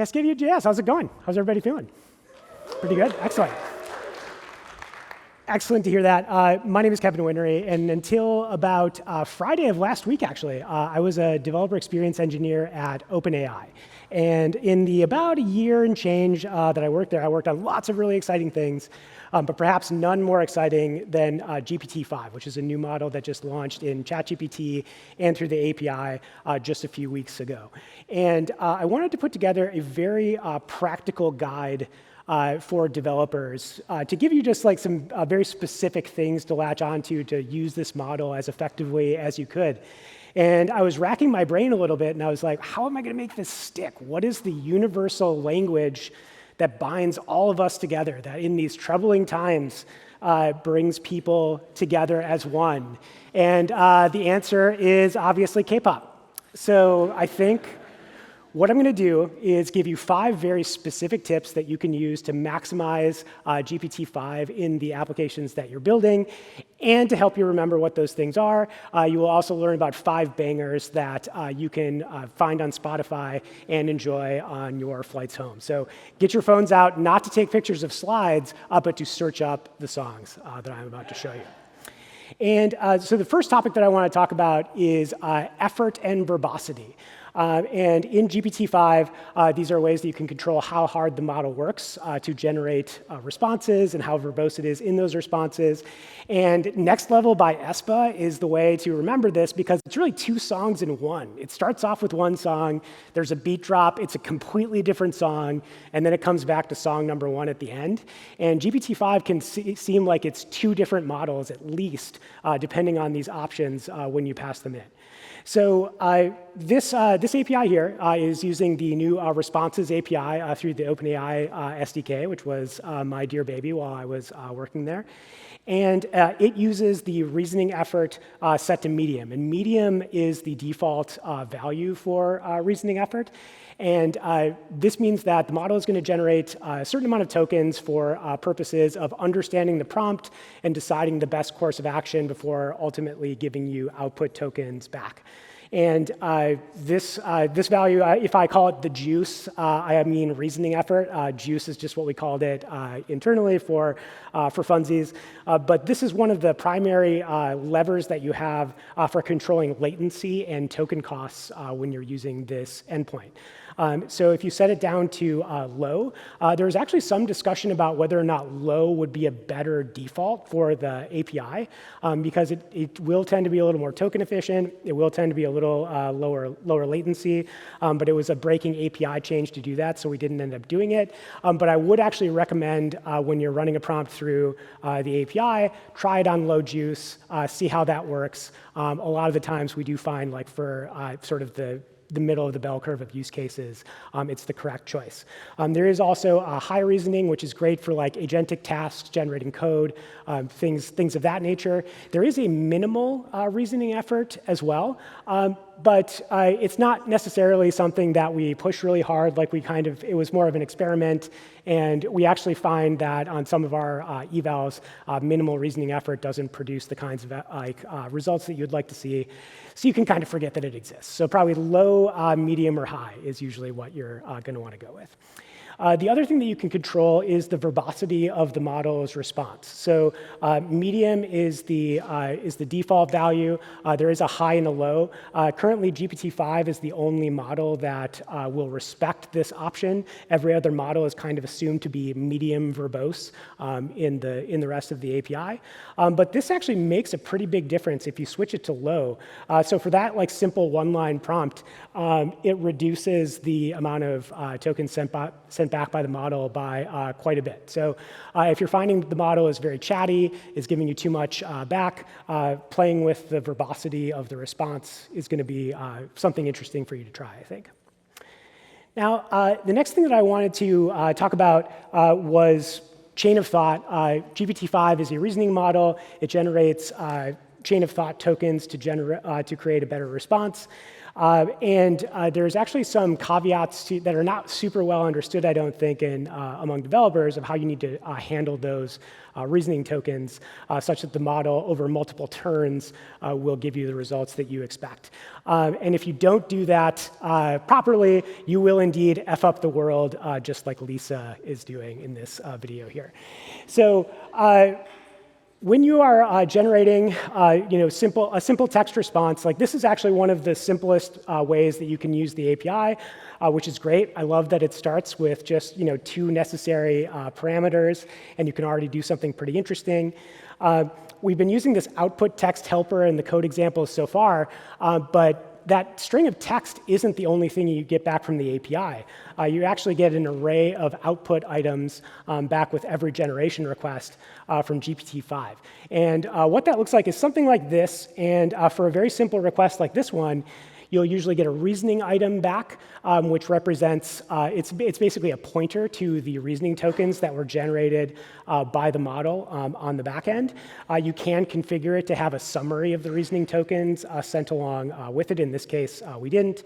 Cascadia.js, how's it going? How's everybody feeling? Pretty good? Excellent. Excellent to hear that. My name is Kevin Winnery, and until about Friday of last week, actually, I was a developer experience engineer at OpenAI. And in the about a year and change that I worked there, I worked on lots of really exciting things, but perhaps none more exciting than GPT-5, which is a new model that just launched in ChatGPT and through the API just a few weeks ago. And I wanted to put together a very practical guide for developers to give you just like some very specific things to latch onto to use this model as effectively as you could. And I was racking my brain a little bit, and I was like, how am I going to make this stick? What is the universal language that binds all of us together, that in these troubling times brings people together as one? And the answer is obviously K-pop. So I think what I'm going to do is give you 5 very specific tips that you can use to maximize GPT-5 in the applications that you're building. And to help you remember what those things are, you will also learn about 5 bangers that you can find on Spotify and enjoy on your flights home. So get your phones out, not to take pictures of slides, but to search up the songs that I'm about to show you. And so the first topic that I want to talk about is effort and verbosity. And in GPT-5, these are ways that you can control how hard the model works to generate responses and how verbose it is in those responses. And Next Level by ESPA is the way to remember this because it's really 2 songs in one. It starts off with one song, there's a beat drop, it's a completely different song, and then it comes back to song number 1 at the end. And GPT-5 can seem like it's 2 different models at least, depending on these options when you pass them in. So this API here is using the new Responses API through the OpenAI SDK, which was my dear baby while I was working there. And it uses the reasoning effort set to medium. And medium is the default value for reasoning effort. And this means that the model is going to generate a certain amount of tokens for purposes of understanding the prompt and deciding the best course of action before ultimately giving you output tokens back. And this value, if I call it the juice, I mean reasoning effort. Juice is just what we called it internally for funsies. But this is one of the primary levers that you have for controlling latency and token costs when you're using this endpoint. So if you set it down to low, there's actually some discussion about whether or not low would be a better default for the API, because it will tend to be a little more token efficient. It will tend to be a little lower latency, but it was a breaking API change to do that, so we didn't end up doing it. But I would actually recommend when you're running a prompt through the API, try it on low juice, see how that works. A lot of the times we do find, like for sort of the middle of the bell curve of use cases, it's the correct choice. There is also high reasoning, which is great for like agentic tasks, generating code, things of that nature. There is a minimal reasoning effort as well, but it's not necessarily something that we push really hard. Like it was more of an experiment, and we actually find that on some of our evals, minimal reasoning effort doesn't produce the kinds of results that you'd like to see. So you can kind of forget that it exists. So probably low, medium, or high is usually what you're going to want to go with. The other thing that you can control is the verbosity of the model's response. So medium is the default value. There is a high and a low. Currently, GPT-5 is the only model that will respect this option. Every other model is kind of assumed to be medium verbose in the rest of the API. But this actually makes a pretty big difference if you switch it to low. So for that like simple one-line prompt, it reduces the amount of tokens sent back by the model by quite a bit. So if you're finding the model is very chatty, is giving you too much back, playing with the verbosity of the response is going to be something interesting for you to try, I think. Now, the next thing that I wanted to talk about was chain of thought. GPT-5 is a reasoning model. It generates chain of thought tokens to create a better response. There's actually some caveats that are not super well understood, I don't think, among developers of how you need to handle those reasoning tokens such that the model over multiple turns will give you the results that you expect. And if you don't do that properly, you will indeed F up the world, just like Lisa is doing in this video here. So when you are generating a simple text response, like this is actually one of the simplest ways that you can use the API, which is great. I love that it starts with just 2 necessary parameters, and you can already do something pretty interesting. We've been using this output text helper in the code examples so far, but that string of text isn't the only thing you get back from the API. You actually get an array of output items back with every generation request from GPT-5. And what that looks like is something like this. And for a very simple request like this one, you'll usually get a reasoning item back, which represents, it's basically a pointer to the reasoning tokens that were generated by the model on the back end. You can configure it to have a summary of the reasoning tokens sent along with it. In this case, we didn't.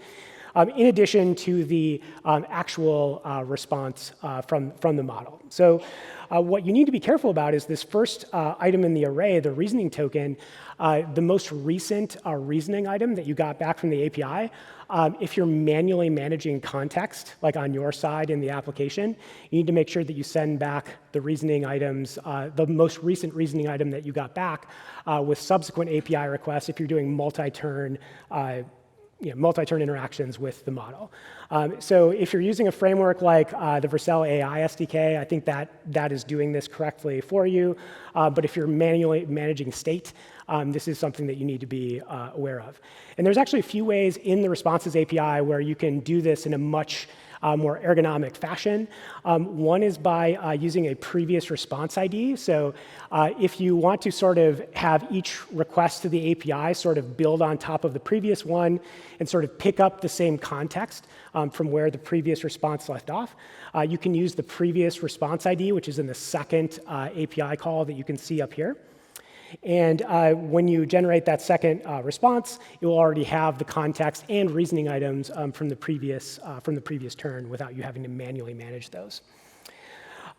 In addition to the actual response from the model. So what you need to be careful about is this first item in the array, the reasoning token, the most recent reasoning item that you got back from the API. If you're manually managing context, like on your side in the application, you need to make sure that you send back the reasoning items, the most recent reasoning item that you got back with subsequent API requests if you're doing multi-turn interactions with the model. So if you're using a framework like the Vercel AI SDK, I think that is doing this correctly for you. But if you're manually managing state, this is something that you need to be aware of. And there's actually a few ways in the Responses API where you can do this in a much more ergonomic fashion. One is by using a previous response ID. So if you want to sort of have each request to the API sort of build on top of the previous one and sort of pick up the same context from where the previous response left off, you can use the previous response ID, which is in the second API call that you can see up here. And when you generate that second response, it will already have the context and reasoning items from the previous turn without you having to manually manage those.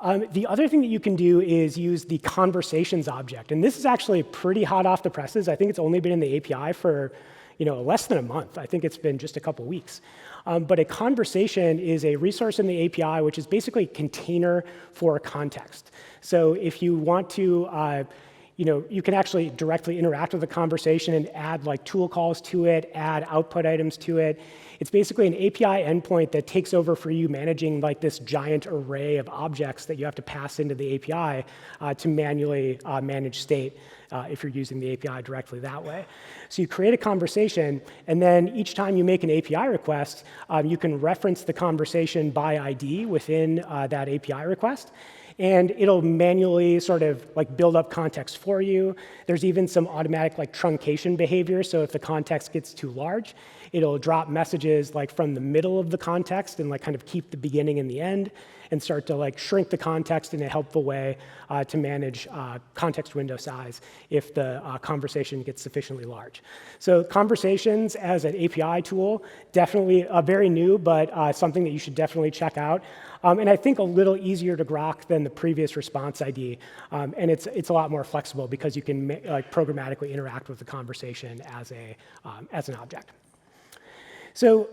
The other thing that you can do is use the conversations object. And this is actually pretty hot off the presses. I think it's only been in the API for less than a month. I think it's been just a couple weeks. But a conversation is a resource in the API which is basically a container for context. So if you want to you can actually directly interact with the conversation and add like tool calls to it, add output items to it. It's basically an API endpoint that takes over for you managing like this giant array of objects that you have to pass into the API to manually manage state if you're using the API directly that way. So you create a conversation, and then each time you make an API request, you can reference the conversation by ID within that API request. And it'll manually sort of like build up context for you. There's even some automatic like truncation behavior. So if the context gets too large, it'll drop messages like from the middle of the context and like kind of keep the beginning and the end and start to like shrink the context in a helpful way to manage context window size if the conversation gets sufficiently large. So conversations as an API tool, definitely very new, but something that you should definitely check out. And I think a little easier to grok than the previous response ID. And it's a lot more flexible because you can like programmatically interact with the conversation as an object. So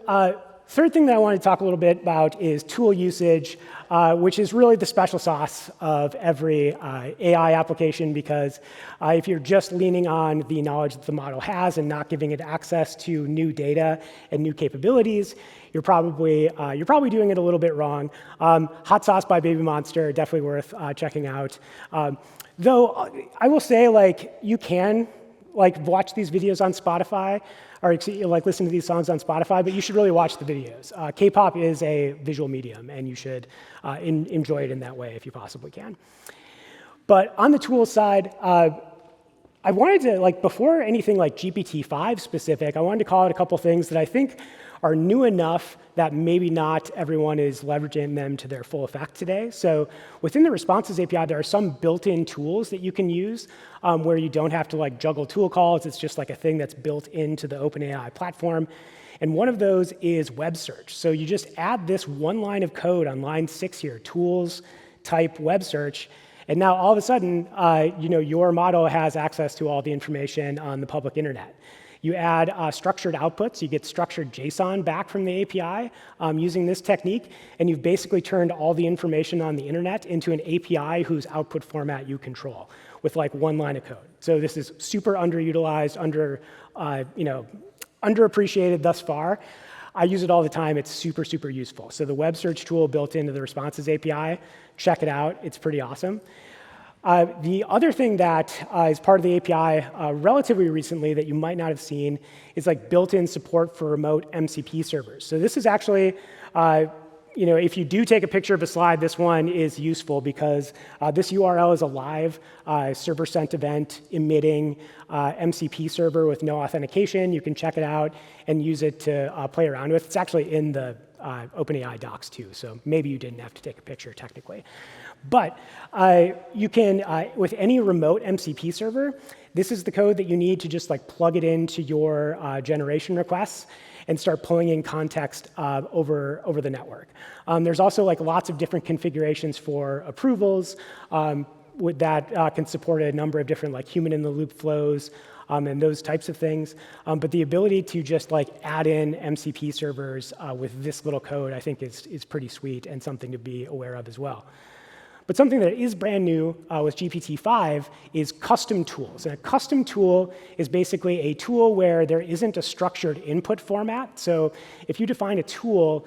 third thing that I want to talk a little bit about is tool usage, which is really the special sauce of every AI application, because if you're just leaning on the knowledge that the model has and not giving it access to new data and new capabilities, you're probably doing it a little bit wrong. Hot Sauce by Baby Monster, definitely worth checking out. Though I will say, like, you can like watch these videos on Spotify, or like listen to these songs on Spotify, but you should really watch the videos. K-pop is a visual medium, and you should enjoy it in that way if you possibly can. But on the tools side, I wanted to, like, before anything like GPT-5 specific, I wanted to call out a couple things that I think are new enough that maybe not everyone is leveraging them to their full effect today. So within the Responses API, there are some built-in tools that you can use where you don't have to like juggle tool calls. It's just like a thing that's built into the OpenAI platform. And one of those is web search. So you just add this one line of code on line 6 here, tools, type web search, and now all of a sudden, your model has access to all the information on the public internet. You add structured outputs. You get structured JSON back from the API using this technique, and you've basically turned all the information on the internet into an API whose output format you control with like one line of code. So this is super underutilized, underappreciated thus far. I use it all the time. It's super, super useful. So the web search tool built into the Responses API, check it out. It's pretty awesome. The other thing that is part of the API relatively recently that you might not have seen is like built-in support for remote MCP servers. So this is actually, if you do take a picture of a slide, this one is useful because this URL is a live server-sent event emitting MCP server with no authentication. You can check it out and use it to play around with. It's actually in the OpenAI docs too, so maybe you didn't have to take a picture technically. But you can, with any remote MCP server, this is the code that you need to just like plug it into your generation requests and start pulling in context over the network. There's also like lots of different configurations for approvals that can support a number of different like human-in-the-loop flows and those types of things. But the ability to just like add in MCP servers with this little code, I think is pretty sweet and something to be aware of as well. But something that is brand new with GPT-5 is custom tools. And a custom tool is basically a tool where there isn't a structured input format. So if you define a tool,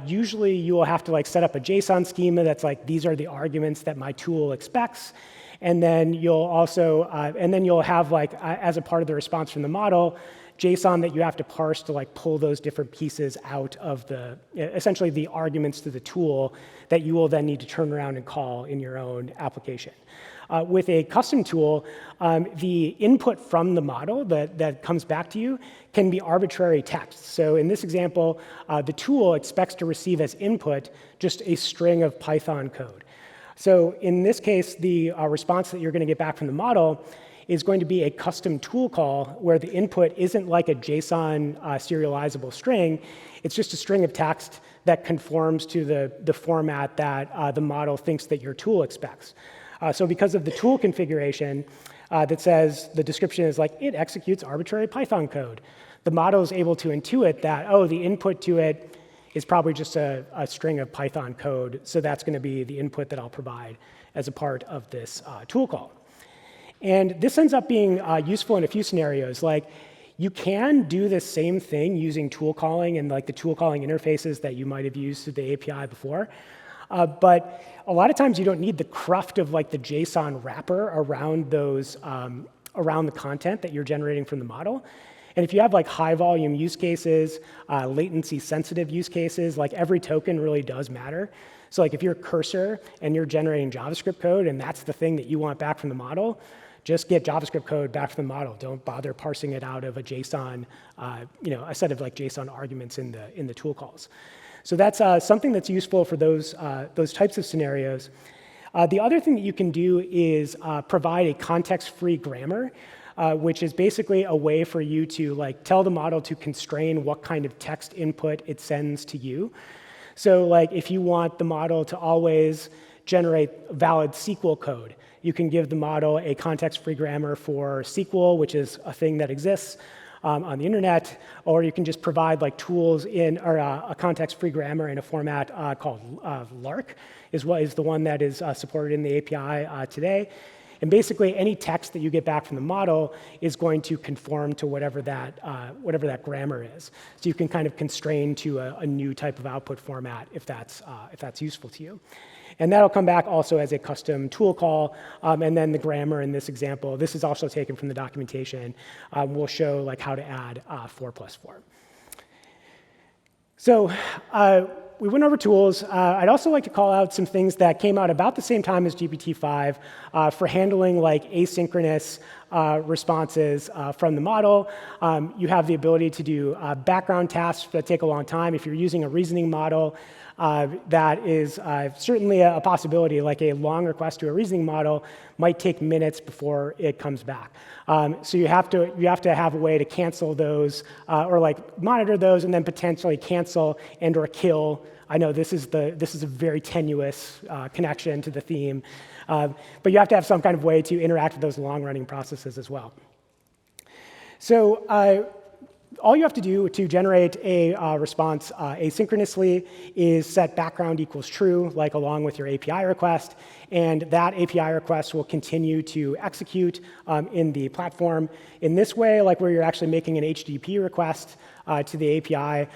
usually you will have to like set up a JSON schema that's like, these are the arguments that my tool expects. And then you'll also, you'll have like, as a part of the response from the model, JSON that you have to parse to like pull those different pieces out of essentially the arguments to the tool that you will then need to turn around and call in your own application. With a custom tool, the input from the model that comes back to you can be arbitrary text. So in this example, the tool expects to receive as input just a string of Python code. So in this case, the response that you're going to get back from the model is going to be a custom tool call where the input isn't like a JSON serializable string. It's just a string of text that conforms to the format that the model thinks that your tool expects. So because of the tool configuration that says the description is like, it executes arbitrary Python code, the model is able to intuit that, oh, the input to it is probably just a string of Python code, so that's going to be the input that I'll provide as a part of this tool call. And this ends up being useful in a few scenarios. Like, you can do the same thing using tool calling and like the tool calling interfaces that you might have used through the API before. But a lot of times you don't need the cruft of like the JSON wrapper around those around the content that you're generating from the model. And if you have like high volume use cases, latency sensitive use cases, like every token really does matter. So like if you're a cursor and you're generating JavaScript code and that's the thing that you want back from the model, just get JavaScript code back from the model. Don't bother parsing it out of a JSON, a set of like JSON arguments in the tool calls. So that's something that's useful for those types of scenarios. The other thing that you can do is provide a context-free grammar, which is basically a way for you to like tell the model to constrain what kind of text input it sends to you. So like if you want the model to always generate valid SQL code, you can give the model a context-free grammar for SQL, which is a thing that exists on the internet, or you can just provide like tools or a context-free grammar in a format called LARC, is the one that is supported in the API today. And basically, any text that you get back from the model is going to conform to whatever that grammar is. So you can kind of constrain to a new type of output format if that's useful to you. And that'll come back also as a custom tool call. And then the grammar in this example, this is also taken from the documentation, will show like how to add 4+4. So we went over tools. I'd also like to call out some things that came out about the same time as GPT-5 for handling like asynchronous responses from the model. You have the ability to do background tasks that take a long time. If you're using a reasoning model, that is certainly a possibility, like a long request to a reasoning model might take minutes before it comes back. So you have to have a way to cancel those or like monitor those and then potentially cancel and or kill. I know this is a very tenuous connection to the theme, but you have to have some kind of way to interact with those long-running processes as well. So all you have to do to generate a response asynchronously is set background equals true, like along with your API request, and that API request will continue to execute in the platform. In this way, like where you're actually making an HTTP request to the API,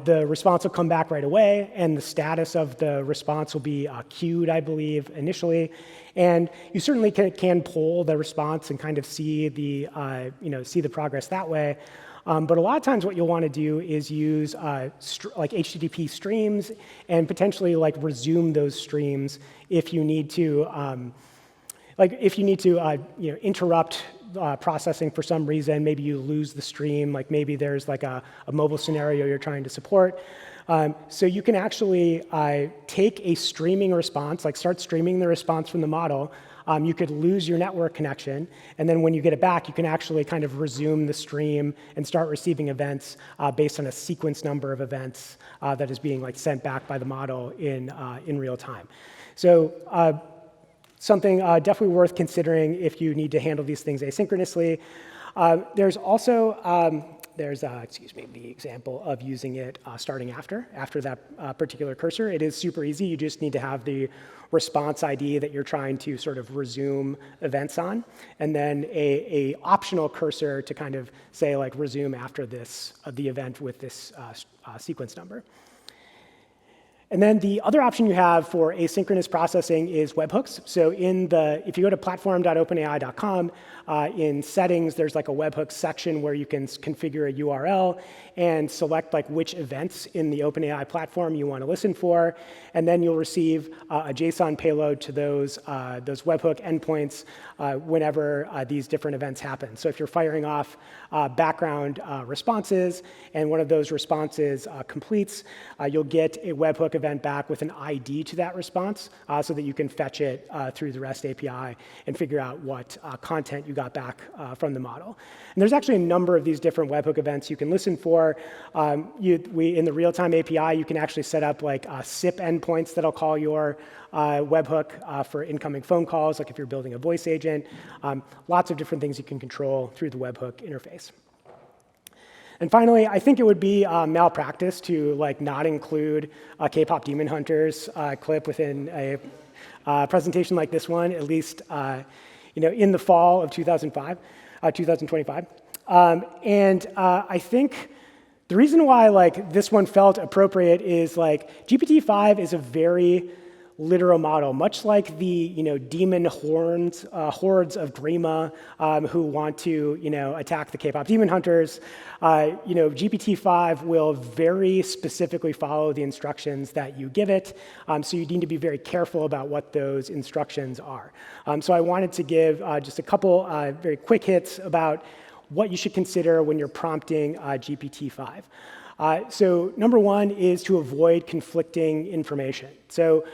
the response will come back right away, and the status of the response will be queued, I believe, initially. And you certainly can poll the response and kind of see the progress that way. But a lot of times what you'll want to do is use like HTTP streams and potentially like resume those streams if you need to interrupt processing for some reason. Maybe you lose the stream, like maybe there's like a mobile scenario you're trying to support. So you can actually take a streaming response, like start streaming the response from the model. You could lose your network connection, and then when you get it back, you can actually kind of resume the stream and start receiving events based on a sequence number of events that is being like sent back by the model in real time. So something definitely worth considering if you need to handle these things asynchronously. There's also the example of using it starting after that particular cursor. It is super easy. You just need to have the response ID that you're trying to sort of resume events on, and then a optional cursor to kind of say like resume after this the event with this sequence number. And then the other option you have for asynchronous processing is webhooks. So if you go to platform.openai.com, in settings, there's like a webhooks section where you can configure a URL and select like which events in the OpenAI platform you want to listen for. And then you'll receive a JSON payload to those webhook endpoints whenever these different events happen. So if you're firing off background responses and one of those responses completes, you'll get a webhook event back with an ID to that response so that you can fetch it through the REST API and figure out what content you got back from the model. And there's actually a number of these different webhook events you can listen for. In the real-time API, you can actually set up like SIP endpoints that'll call your webhook for incoming phone calls, like if you're building a voice agent. Lots of different things you can control through the webhook interface. And finally, I think it would be malpractice to like not include a K-pop Demon Hunters clip within a presentation like this one, at least in the fall of 2025. And I think the reason why like this one felt appropriate is like GPT-5 is a very literal model, much like the demon hordes of Grima who want to attack the K-pop Demon Hunters. GPT-5 will very specifically follow the instructions that you give it, so you need to be very careful about what those instructions are. So I wanted to give just a couple very quick hits about what you should consider when you're prompting GPT-5. So number one is to avoid conflicting information. So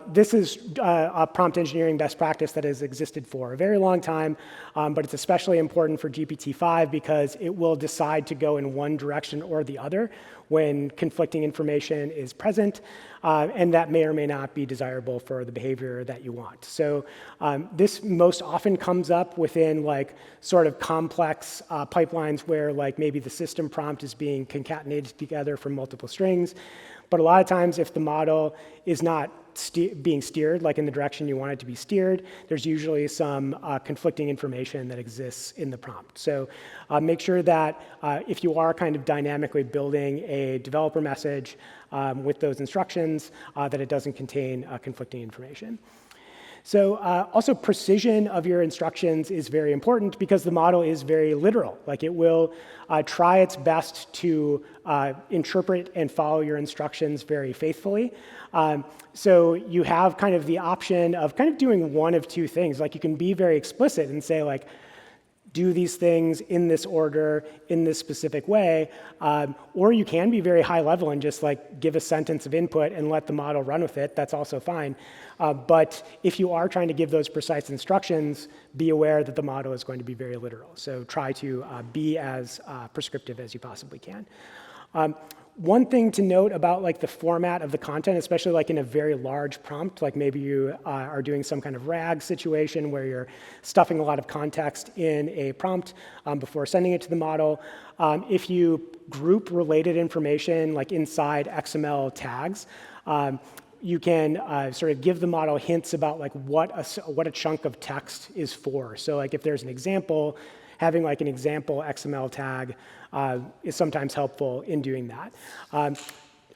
this is a prompt engineering best practice that has existed for a very long time, but it's especially important for GPT-5 because it will decide to go in one direction or the other when conflicting information is present, and that may or may not be desirable for the behavior that you want. So this most often comes up within like sort of complex pipelines where like maybe the system prompt is being concatenated together from multiple strings. But a lot of times if the model is not being steered like in the direction you want it to be steered, there's usually some conflicting information that exists in the prompt. So make sure that if you are kind of dynamically building a developer message with those instructions, that it doesn't contain conflicting information. So also precision of your instructions is very important because the model is very literal. Like it will try its best to interpret and follow your instructions very faithfully. So you have kind of the option of kind of doing one of two things. Like you can be very explicit and say like, do these things in this order, in this specific way, or you can be very high level and just like give a sentence of input and let the model run with it. That's also fine. But if you are trying to give those precise instructions, be aware that the model is going to be very literal. So try to be as prescriptive as you possibly can. One thing to note about like the format of the content, especially like in a very large prompt, like maybe you are doing some kind of RAG situation where you're stuffing a lot of context in a prompt before sending it to the model. If you group related information like inside XML tags, you can sort of give the model hints about like what a chunk of text is for. So like if there's an example, having like an example XML tag is sometimes helpful in doing that.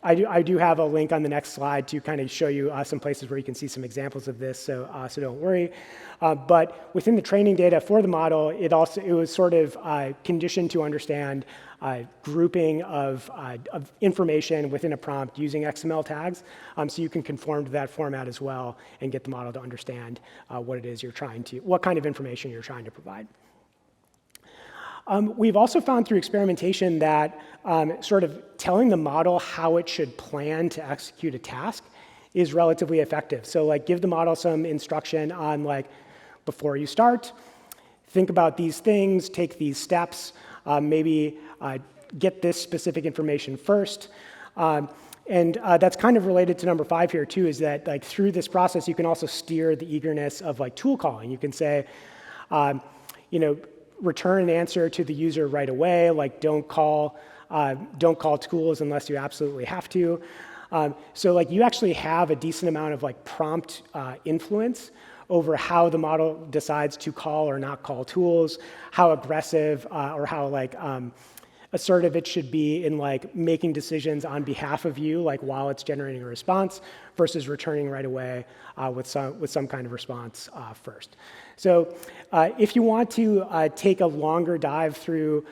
I do have a link on the next slide to kind of show you some places where you can see some examples of this, so don't worry. But within the training data for the model, it was sort of conditioned to understand grouping of information within a prompt using XML tags, so you can conform to that format as well and get the model to understand what it is what kind of information you're trying to provide. We've also found through experimentation that sort of telling the model how it should plan to execute a task is relatively effective. So like give the model some instruction on like, before you start, think about these things, take these steps, maybe get this specific information first. And that's kind of related to number 5 here too, is that like through this process, you can also steer the eagerness of like tool calling. You can say, return an answer to the user right away, like don't call tools unless you absolutely have to. So like you actually have a decent amount of like prompt influence over how the model decides to call or not call tools, how aggressive or how like assertive it should be in like making decisions on behalf of you, like while it's generating a response, versus returning right away with some kind of response first. So if you want to take a longer dive through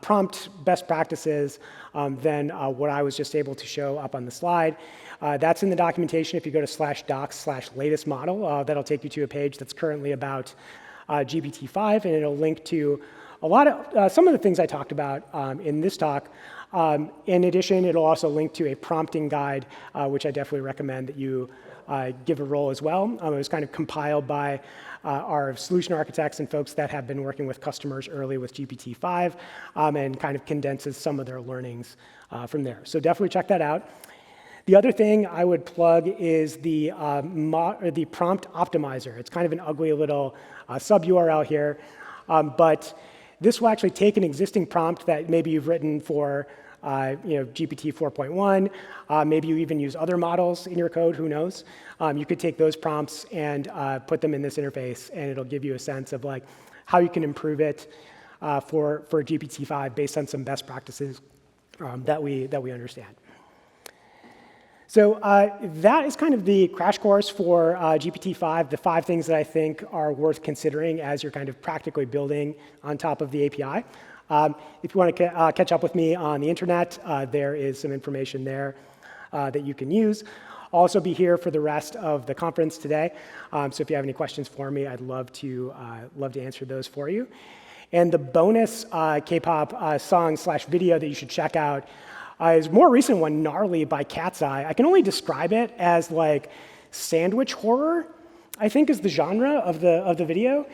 prompt best practices than what I was just able to show up on the slide, that's in the documentation. If you go to /docs/latest model, that'll take you to a page that's currently about GPT-5, and it'll link to a lot of some of the things I talked about in this talk. In addition, it'll also link to a prompting guide, which I definitely recommend that you give a roll as well. It was kind of compiled by our solution architects and folks that have been working with customers early with GPT-5 and kind of condenses some of their learnings from there. So definitely check that out. The other thing I would plug is the prompt optimizer. It's kind of an ugly little sub-URL here, but this will actually take an existing prompt that maybe you've written for GPT 4.1. Maybe you even use other models in your code, who knows? You could take those prompts and put them in this interface, and it'll give you a sense of like how you can improve it for GPT-5 based on some best practices that we understand. So that is kind of the crash course for GPT-5, the 5 things that I think are worth considering as you're kind of practically building on top of the API. If you want to catch up with me on the internet, there is some information there that you can use. I'll also be here for the rest of the conference today. So if you have any questions for me, I'd love to answer those for you. And the bonus K-pop song/video that you should check out is a more recent one, Gnarly by Cat's Eye. I can only describe it as like sandwich horror, I think is the genre of the video.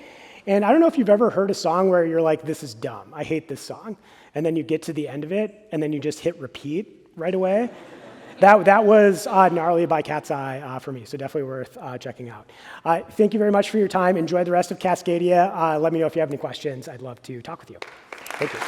And I don't know if you've ever heard a song where you're like, this is dumb, I hate this song. And then you get to the end of it, and then you just hit repeat right away. That was Gnarly by Cat's Eye for me, so definitely worth checking out. Thank you very much for your time. Enjoy the rest of Cascadia. Let me know if you have any questions. I'd love to talk with you. Thank you.